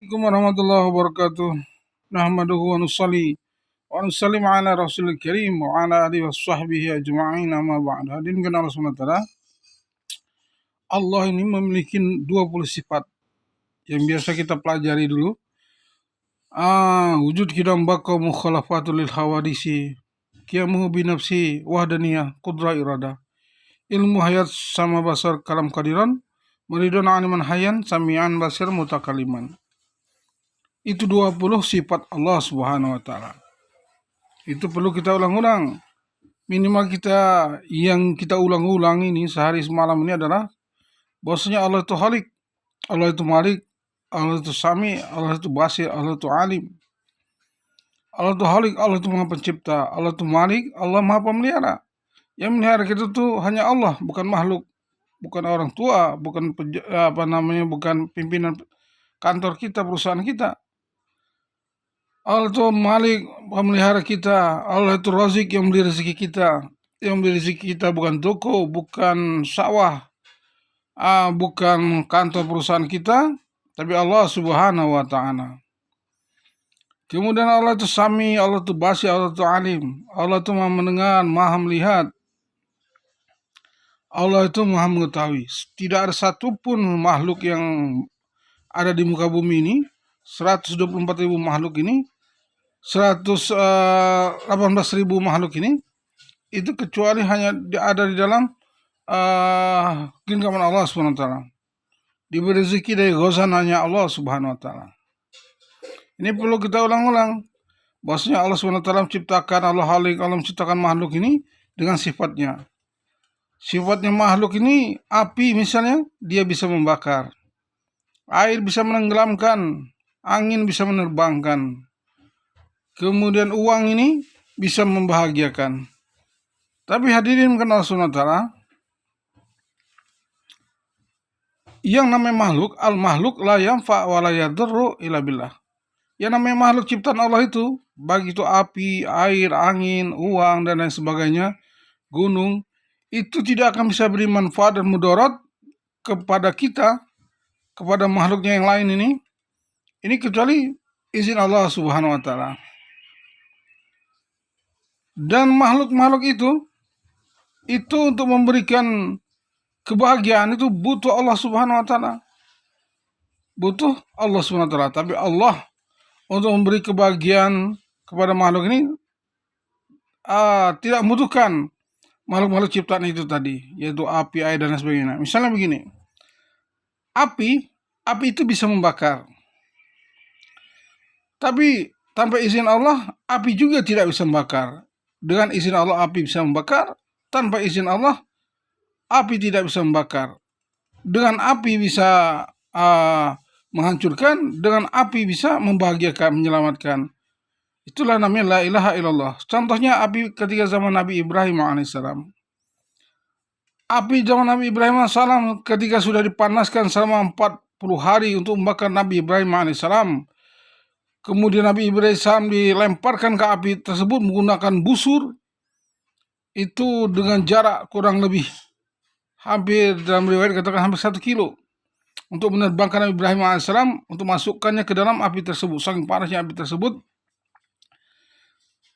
Assalamualaikum warahmatullahi wabarakatuh. Nahmaduhu wa nusalli wa nusallim ala Rasulil Karim wa ala alihi wa sahbihi ajma'in amma ba'd. Hadirin kena Allah SWT. Allah ini memiliki 20 sifat yang biasa kita pelajari dulu. Wujud kidam baka mukhalafatul lil hawadisi, qiyamuhu binafsi wahdaniyah qudra irada, ilmu hayat sama basar kalam kadiran, meridon animan hayan sami'an basir mutakaliman. Itu 20 sifat Allah Subhanahu wa taala. Itu perlu kita ulang-ulang. Minimal yang kita ulang-ulang ini sehari semalam ini adalah bahwasanya Allah itu Khalik, Allah itu Malik, Allah itu Sami, Allah itu Basir, Allah itu Alim. Allah itu Khalik, Allah itu Maha Pencipta, Allah itu Malik, Allah Maha Pemelihara. Yang melihara kita itu hanya Allah, bukan makhluk, bukan orang tua, bukan bukan pimpinan kantor kita, perusahaan kita. Allah itu Malik, pemelihara kita. Allah itu Razik, yang memberi rezeki kita. Yang memberi rezeki kita bukan toko, bukan sawah, bukan kantor perusahaan kita, tapi Allah Subhanahu wa taala. Kemudian Allah itu Sami, Allah itu Basir, Allah itu Alim. Allah itu Maha mendengar, Maha melihat. Allah itu Maha mengetahui. Tidak ada satupun makhluk yang ada di muka bumi ini, 124.000 makhluk ini, 118.000 makhluk ini, itu kecuali hanya ada di dalam genggaman Allah Subhanahu wa taala. Diberi rezeki dari ghazan hanya Allah Subhanahu wa taala. Ini perlu kita ulang-ulang. Bahwasanya Allah Subhanahu wa taala menciptakan, Allah Khalik, Allah menciptakan makhluk ini dengan sifatnya. Sifatnya makhluk ini, api misalnya, dia bisa membakar. Air bisa menenggelamkan, angin bisa menerbangkan. Kemudian uang ini bisa membahagiakan. Tapi hadirin kenal sunnah ta'ala, yang namanya makhluk, al-makhluk la yanfa' wa la yadurru illa billah. Yang namanya makhluk ciptaan Allah itu, baik itu api, air, angin, uang, dan lain sebagainya, gunung, itu tidak akan bisa beri manfaat dan mudarat kepada kita, kepada makhluknya yang lain ini kecuali izin Allah Subhanahu wa taala. Dan makhluk-makhluk itu untuk memberikan kebahagiaan itu butuh Allah Subhanahu wa taala. Butuh Allah Subhanahu wa taala. Tapi Allah untuk memberi kebahagiaan kepada makhluk ini tidak membutuhkan makhluk-makhluk ciptaan itu tadi, yaitu api, air, dan sebagainya. Misalnya begini, api itu bisa membakar. Tapi tanpa izin Allah, api juga tidak bisa membakar. Dengan izin Allah, api bisa membakar. Tanpa izin Allah, api tidak bisa membakar. Dengan api bisa menghancurkan, dengan api bisa membahagiakan, menyelamatkan. Itulah namanya la ilaha illallah. Contohnya api ketika zaman Nabi Ibrahim alaihissalam. Api zaman Nabi Ibrahim alaihissalam ketika sudah dipanaskan selama 40 hari untuk membakar Nabi Ibrahim alaihissalam. Kemudian Nabi Ibrahim alaihissalam dilemparkan ke api tersebut menggunakan busur. Itu dengan jarak kurang lebih hampir, dalam riwayat katakan hampir 1 kilo. Untuk menerbangkan Nabi Ibrahim alaihissalam untuk masukkannya ke dalam api tersebut. Saking panasnya api tersebut.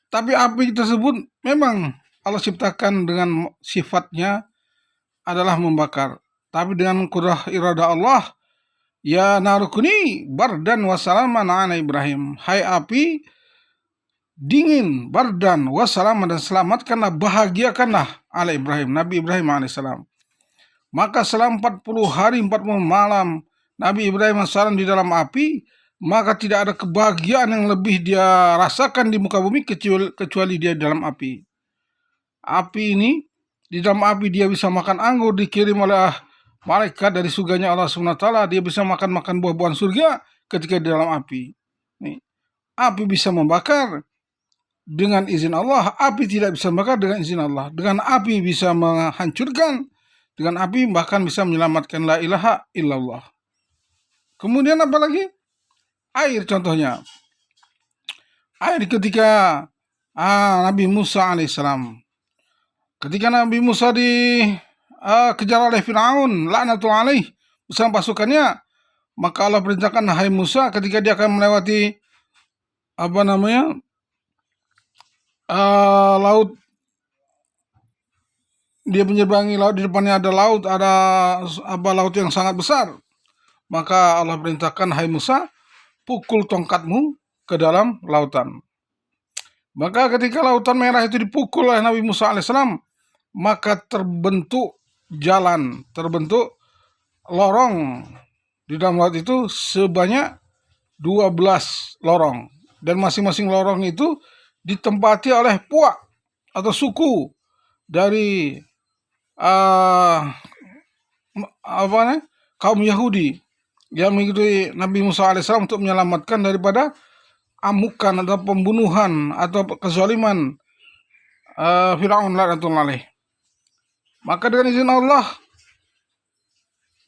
Tapi api tersebut memang Allah ciptakan dengan sifatnya adalah membakar. Tapi dengan qudrah irada Allah, ya narukuni bardan wa salaman ala Ibrahim. Hai api, dingin, bardan wa salaman, dan selamatkanlah, bahagiakanlah ala Ibrahim, Nabi Ibrahim alaihissalam. Maka selama 40 hari 40 malam Nabi Ibrahim alaihissalam di dalam api, maka tidak ada kebahagiaan yang lebih dia rasakan di muka bumi kecuali dia di dalam api. Api ini, di dalam api dia bisa makan anggur, dikirim oleh malaikat dari surganya Allah SWT. Dia bisa makan buah-buahan surga ketika di dalam api. Nih, api bisa membakar dengan izin Allah, api tidak bisa membakar dengan izin Allah. Dengan api bisa menghancurkan, dengan api bahkan bisa menyelamatkan, la ilaha illallah. Kemudian apa lagi? Air contohnya. Air ketika Nabi Musa alaihissalam. Ketika Nabi Musa dikejar oleh Fir'aun, laknatul alaih, bersama pasukannya, Maka Allah perintahkan, hai Musa, ketika dia akan melewati laut, dia menyeberangi laut, di depannya ada laut, ada laut yang sangat besar. Maka Allah perintahkan, hai Musa, pukul tongkatmu ke dalam lautan. Maka ketika lautan merah itu dipukul oleh Nabi Musa alaihissalam, maka terbentuk jalan, terbentuk lorong di dalam laut itu sebanyak 12 lorong. Dan masing-masing lorong itu ditempati oleh puak atau suku dari kaum Yahudi yang mengikuti Nabi Musa alaihissalam untuk menyelamatkan daripada amukan atau pembunuhan atau kezaliman Firaun laknatullah alaih. Maka dengan izin Allah,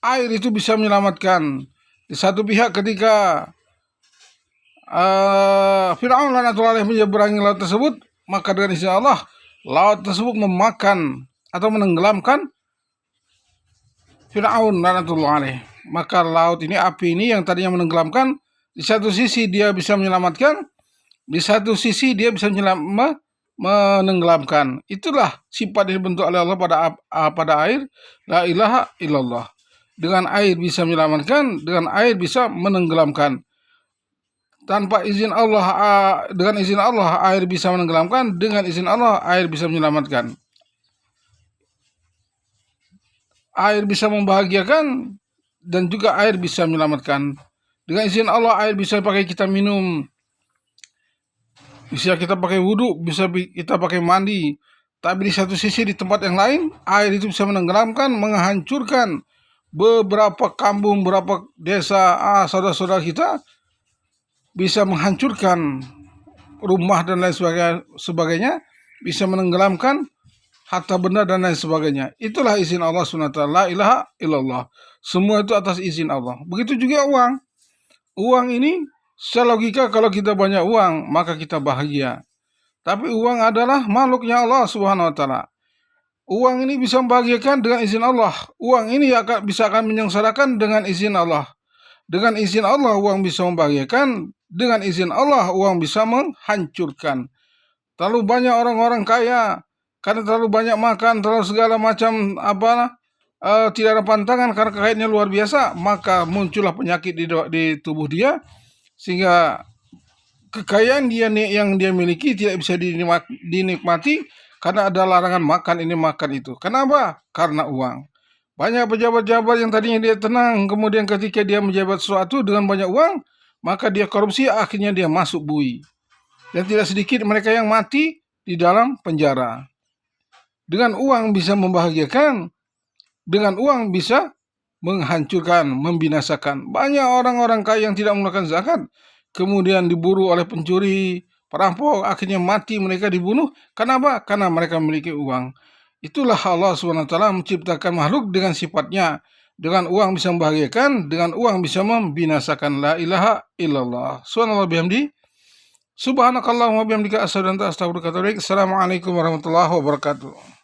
air itu bisa menyelamatkan. Di satu pihak ketika Firaun laknatullah alaih menyeberangi laut tersebut, maka dengan izin Allah, laut tersebut memakan atau menenggelamkan Firaun laknatullah alaih. Maka laut ini, api ini yang tadinya menenggelamkan, di satu sisi dia bisa menyelamatkan, di satu sisi dia bisa menenggelamkan. Itulah sifat yang dibentuk oleh Allah pada air. La ilaha illallah. Dengan air bisa menyelamatkan, dengan air bisa menenggelamkan. Tanpa izin Allah, dengan izin Allah air bisa menenggelamkan, dengan izin Allah air bisa menyelamatkan. Air bisa membahagiakan dan juga air bisa menyelamatkan. Dengan izin Allah air bisa pakai kita minum, bisa kita pakai wudhu, bisa kita pakai mandi. Tapi di satu sisi, di tempat yang lain, air itu bisa menenggelamkan, menghancurkan beberapa kampung, beberapa desa, saudara-saudara kita, bisa menghancurkan rumah dan lain sebagainya, bisa menenggelamkan harta benda dan lain sebagainya. Itulah izin Allah SWT. La ilaha illallah. Semua itu atas izin Allah. Begitu juga uang. Uang ini secara logika, kalau kita banyak uang maka kita bahagia. Tapi uang adalah makhluknya Allah Subhanahu wa taala. Uang ini bisa membahagiakan dengan izin Allah. Uang ini bisa akan menyengsarakan dengan izin Allah. Dengan izin Allah uang bisa membahagiakan, dengan izin Allah uang bisa menghancurkan. Terlalu banyak orang-orang kaya karena terlalu banyak makan, terlalu segala macam tidak ada pantangan karena kekayaannya luar biasa, maka muncullah penyakit di tubuh dia, sehingga kekayaan dia yang dia miliki tidak bisa dinikmati karena ada larangan makan ini makan itu. Kenapa? Karena uang. Banyak pejabat-pejabat yang tadinya dia tenang, kemudian ketika dia menjabat sesuatu dengan banyak uang, maka dia korupsi, akhirnya dia masuk bui. Dan tidak sedikit mereka yang mati di dalam penjara. Dengan uang bisa membahagiakan, dengan uang bisa menghancurkan, membinasakan. Banyak orang-orang kaya yang tidak menggunakan zakat, kemudian diburu oleh pencuri, perampok, akhirnya mati mereka dibunuh. Kenapa? Karena mereka memiliki uang. Itulah Allah SWT menciptakan makhluk dengan sifatnya. Dengan uang bisa membahagiakan, dengan uang bisa membinasakan. La ilaha illallah. Subhanallah bihamdi. Subhanakallahumma bihamdika asyhadu an la ilaha illa anta astaghfiruka wa atubu ilaik. Assalamualaikum warahmatullahi wabarakatuh.